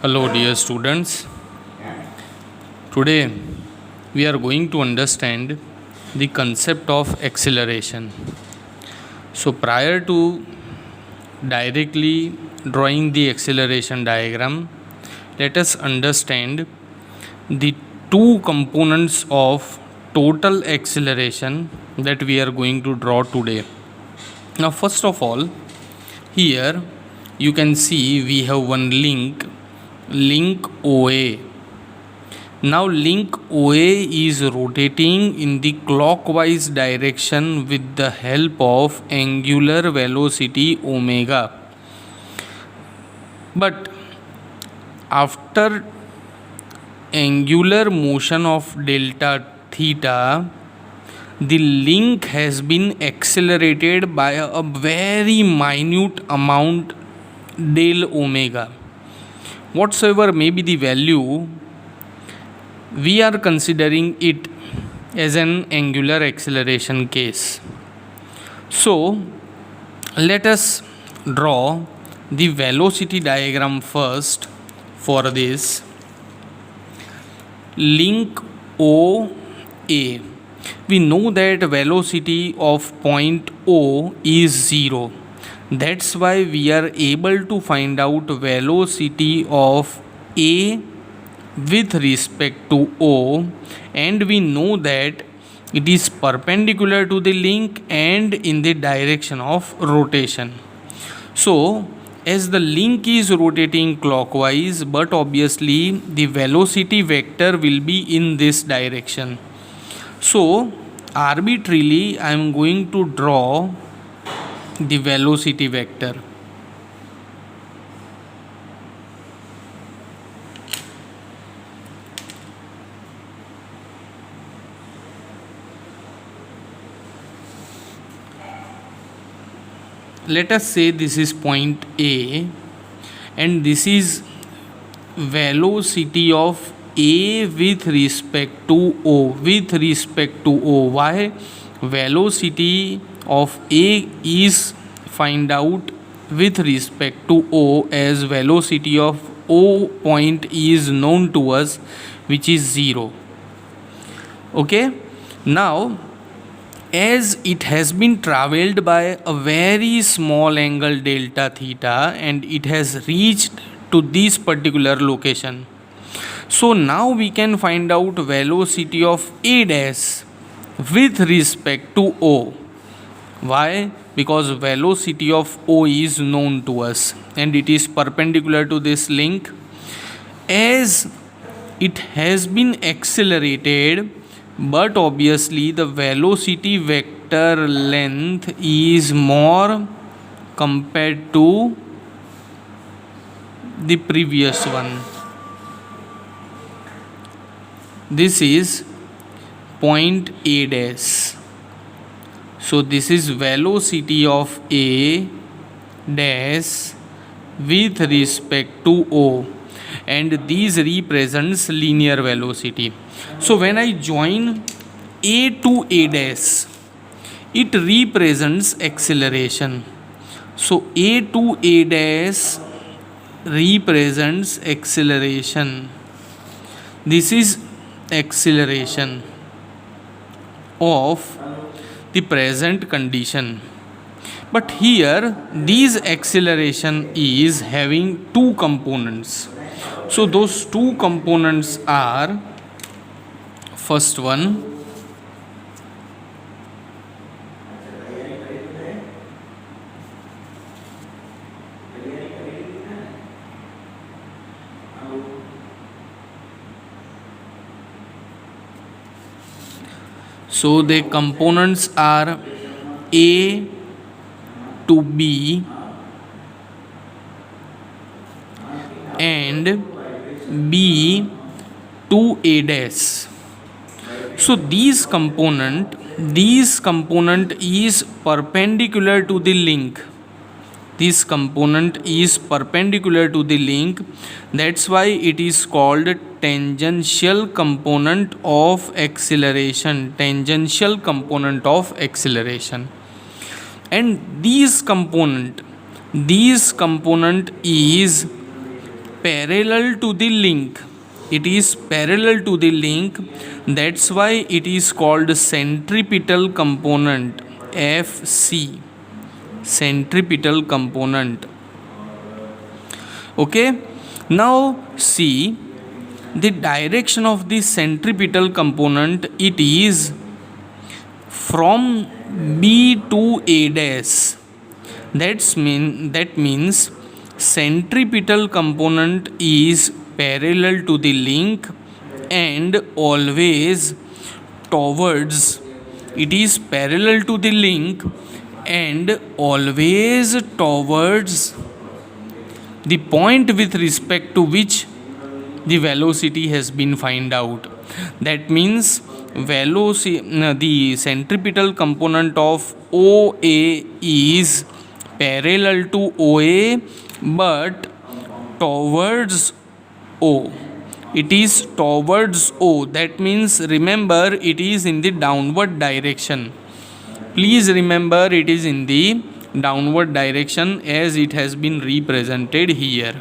Hello, dear students. Today we are going to understand the concept of acceleration. So, prior to directly drawing the acceleration diagram, let us understand the two components of total acceleration that we are going to draw today. Now, first of all, here you can see we have one link OA. Now link OA is rotating in the clockwise direction with the help of angular velocity omega. But after angular motion of delta theta, the link has been accelerated by a very minute amount del omega. Whatsoever may be the value, we are considering it as an angular acceleration case. So, let us draw the velocity diagram first for this link OA. We know that velocity of point O is 0. That's why we are able to find out velocity of A with respect to O, and we know that it is perpendicular to the link and in the direction of rotation. So, as the link is rotating clockwise, but obviously the velocity vector will be in this direction. So, arbitrarily I am going to draw the velocity vector. Let us say this is point A and this is velocity of A with respect to O. Why? Velocity of A is find out with respect to O, as velocity of O point is known to us, which is 0. Okay, now as it has been travelled by a very small angle delta theta and it has reached to this particular location. So now we can find out velocity of A dash with respect to O. Why? Because velocity of O is known to us and it is perpendicular to this link. As it has been accelerated, but obviously the velocity vector length is more compared to the previous one. This is point A dash. So this is velocity of A dash with respect to O, and these represents linear velocity. So when I join A to A dash, it represents acceleration. So A to A dash represents acceleration. This is acceleration of the present condition. But here this acceleration is having two components. So those two components are, first one, so the components are A to B and B to A dash. So this component is perpendicular to the link. This component is perpendicular to the link. That's why it is called tangential component of acceleration. Tangential component of acceleration. And this component is parallel to the link. It is parallel to the link. That's why it is called centripetal component, FC. Centripetal component. Okay. Now see the direction of the centripetal component. It is from B to A dash. That means centripetal component is parallel to the link and always towards. It is parallel to the link and always towards the point with respect to which the velocity has been found out. That means the centripetal component of OA is parallel to OA but towards O. It is towards O. That means remember it is in the downward direction. Please remember it is in the downward direction as it has been represented here.